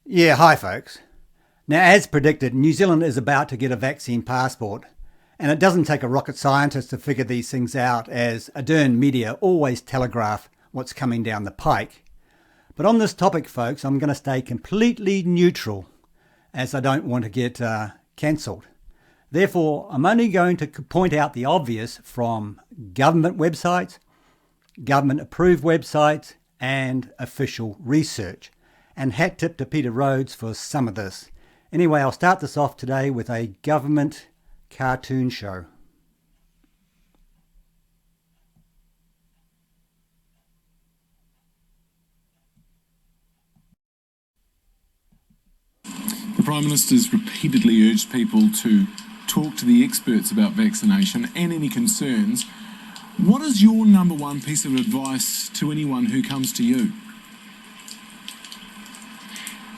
Yeah, hi folks. Now, as predicted, New Zealand is about to get a vaccine passport, and it doesn't take a rocket scientist to figure these things out, as Adern media always telegraph what's coming down the pike. But on this topic, folks, I'm going to stay completely neutral, as I don't want to get cancelled. Therefore, I'm only going to point out the obvious from government websites, government-approved websites, and official research. And hat tip to Peter Rhodes for some of this. Anyway, I'll start this off today with a government cartoon show. The Prime Minister's repeatedly urged people to talk to the experts about vaccination and any concerns. What is your number one piece of advice to anyone who comes to you?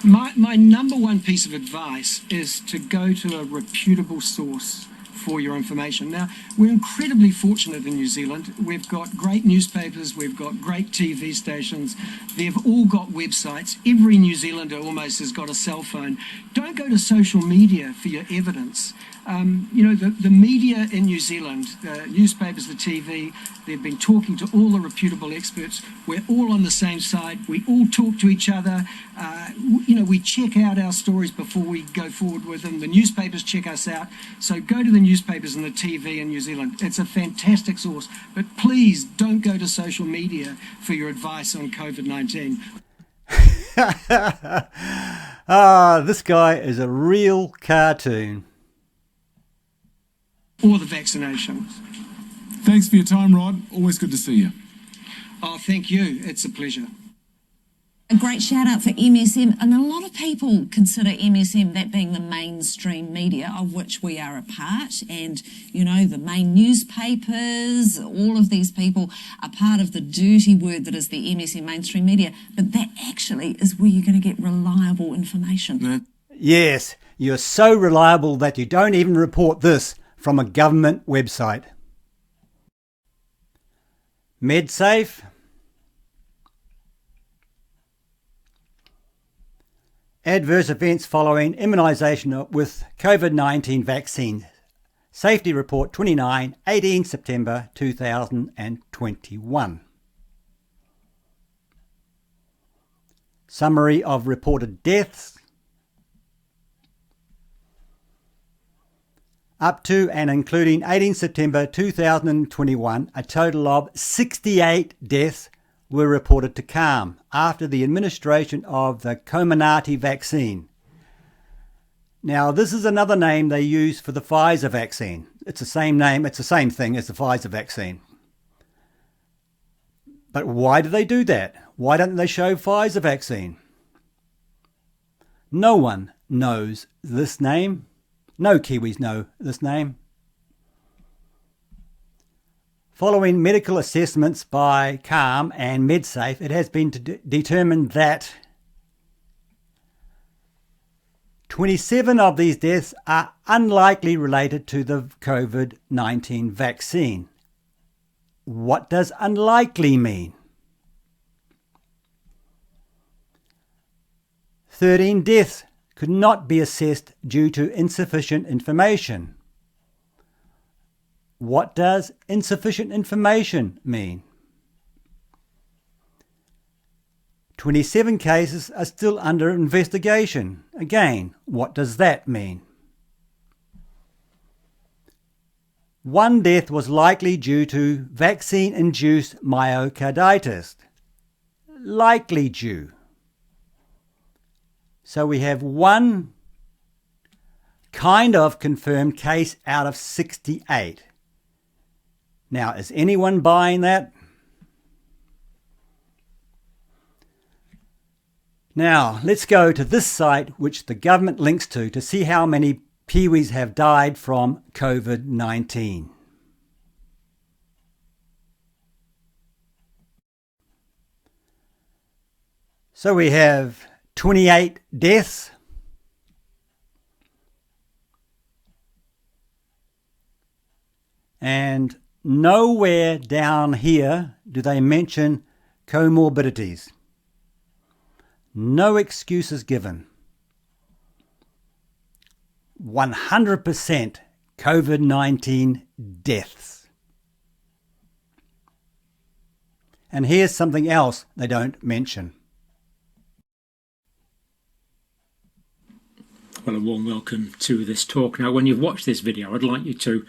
My number one piece of advice is to go to a reputable source for your information. Now, we're incredibly fortunate in New Zealand. We've got great newspapers, we've got great TV stations, they've all got websites. Every New Zealander almost has got a cell phone. Don't go to social media for your evidence. The media in New Zealand, the newspapers, the TV, they've been talking to all the reputable experts. We're all on the same side. We all talk to each other. We check out our stories before we go forward with them. The newspapers check us out. So go to the newspapers and the TV in New Zealand. It's a fantastic source. But please don't go to social media for your advice on COVID-19. This guy is a real cartoon. Or the vaccinations. Thanks for your time, Rod. Always good to see you. Oh, thank you. It's a pleasure. A great shout out for MSM, and a lot of people consider MSM that being the mainstream media of which we are a part, and the main newspapers, all of these people are part of the dirty word that is the MSM mainstream media, but that actually is where you're going to get reliable information. Yes, you're so reliable that you don't even report this from a government website. Medsafe. Adverse events following immunisation with COVID-19 vaccine. Safety Report 29, 18 September 2021. Summary of reported deaths. Up to and including 18 September 2021, a total of 68 deaths were reported to calm after the administration of the Comirnaty vaccine. Now, this is another name they use for the Pfizer vaccine. It's the same name, it's the same thing as the Pfizer vaccine. But why do they do that? Why don't they show Pfizer vaccine? No one knows this name. No Kiwis know this name. Following medical assessments by CALM and Medsafe, it has been determined that 27 of these deaths are unlikely related to the COVID-19 vaccine. What does unlikely mean? 13 deaths could not be assessed due to insufficient information. What does insufficient information mean? 27 cases are still under investigation. Again, what does that mean? 1 death was likely due to vaccine-induced myocarditis. Likely due. So we have 1 kind of confirmed case out of 68. Now, is anyone buying that? Now, let's go to this site which the government links to see how many Kiwis have died from COVID-19. So we have 28 deaths. And nowhere down here do they mention comorbidities. No excuses given. 100% COVID-19 deaths. And here's something else they don't mention. Well, a warm welcome to this talk. Now, when you've watched this video, I'd like you to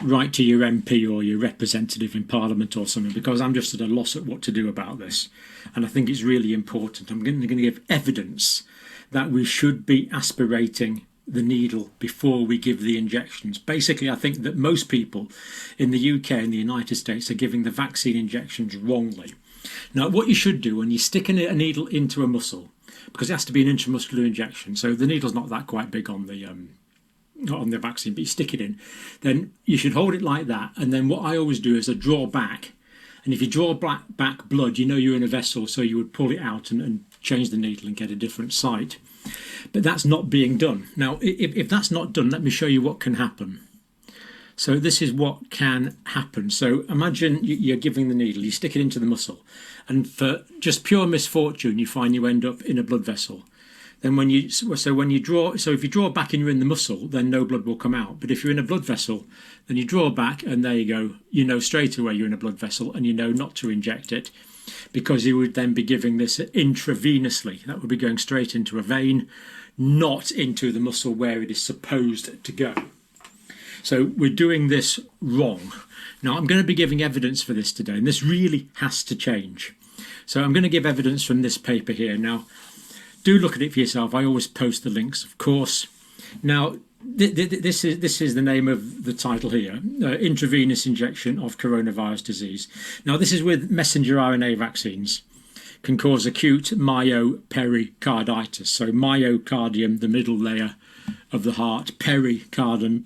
write to your MP or your representative in Parliament or something, because I'm just at a loss at what to do about this. And I think it's really important. I'm going to give evidence that we should be aspirating the needle before we give the injections. Basically, I think that most people in the UK and the United States are giving the vaccine injections wrongly. Now, what you should do when you stick a needle into a muscle, because it has to be an intramuscular injection, so the needle's not that quite big on the vaccine, but you stick it in, then you should hold it like that. And then what I always do is I draw back, and if you draw back blood, you know you're in a vessel, so you would pull it out and change the needle and get a different site. But that's not being done. Now, if that's not done, let me show you what can happen. So this is what can happen. So imagine you're giving the needle, you stick it into the muscle, and for just pure misfortune, you find you end up in a blood vessel. Then if you draw back and you're in the muscle, then no blood will come out. But if you're in a blood vessel, then you draw back, and there you go. You know straight away you're in a blood vessel, and you know not to inject it, because you would then be giving this intravenously. That would be going straight into a vein, not into the muscle where it is supposed to go. So we're doing this wrong. Now, I'm going to be giving evidence for this today, and this really has to change. So I'm going to give evidence from this paper here. Now, do look at it for yourself. I always post the links, of course. Now, this is the name of the title here, intravenous injection of coronavirus disease. Now, this is with messenger RNA vaccines. Can cause acute myopericarditis. So myocardium, the middle layer of the heart, pericardium,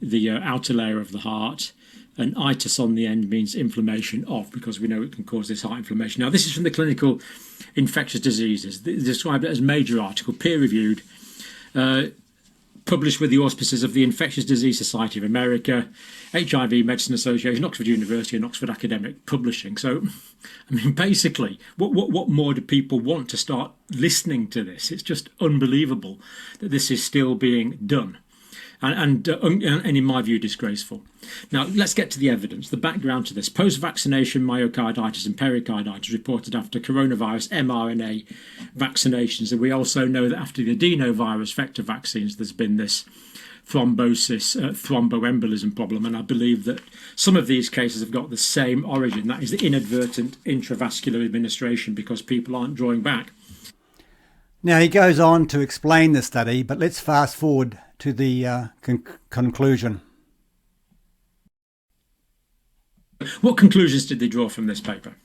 the outer layer of the heart, and itis on the end means inflammation of, because we know it can cause this heart inflammation. Now, this is from the Clinical Infectious Diseases. They described it as major article, peer-reviewed, published with the auspices of the Infectious Disease Society of America, HIV Medicine Association, Oxford University, and Oxford Academic Publishing. So, I mean, basically, what more do people want to start listening to this? It's just unbelievable that this is still being done. And in my view, disgraceful. Now, let's get to the evidence, the background to this. Post-vaccination myocarditis and pericarditis reported after coronavirus mRNA vaccinations. And we also know that after the adenovirus vector vaccines, there's been this thrombosis, thromboembolism problem. And I believe that some of these cases have got the same origin. That is the inadvertent intravascular administration, because people aren't drawing back. Now, he goes on to explain the study, but let's fast forward to the conclusion. What conclusions did they draw from this paper?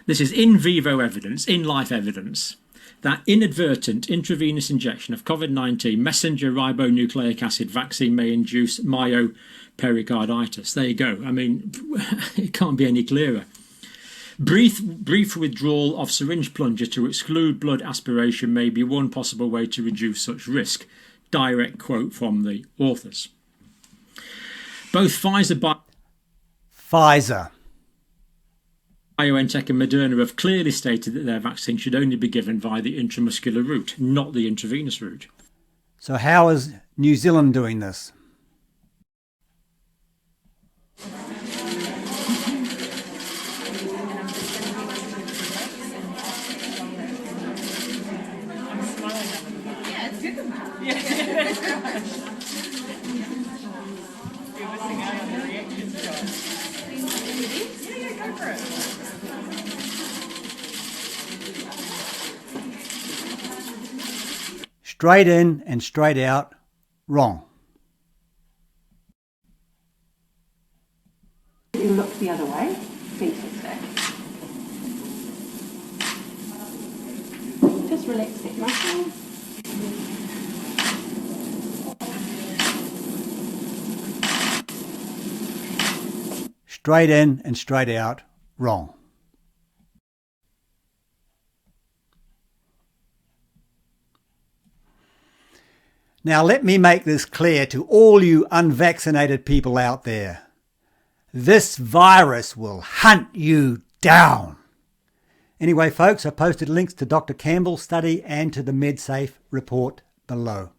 This is in vivo evidence, in life evidence, that inadvertent intravenous injection of COVID-19 messenger ribonucleic acid vaccine may induce myopericarditis. There you go. I mean, it can't be any clearer. Brief withdrawal of syringe plunger to exclude blood aspiration may be one possible way to reduce such risk. Direct quote from the authors. Both Pfizer, BioNTech and Moderna have clearly stated that their vaccine should only be given via the intramuscular route, not the intravenous route. So how is New Zealand doing this? Straight in and straight out, wrong. You look the other way. Fantastic. Just relax that muscle. Straight in and straight out, wrong. Now let me make this clear to all you unvaccinated people out there. This virus will hunt you down. Anyway, folks, I posted links to Dr. Campbell's study and to the Medsafe report below.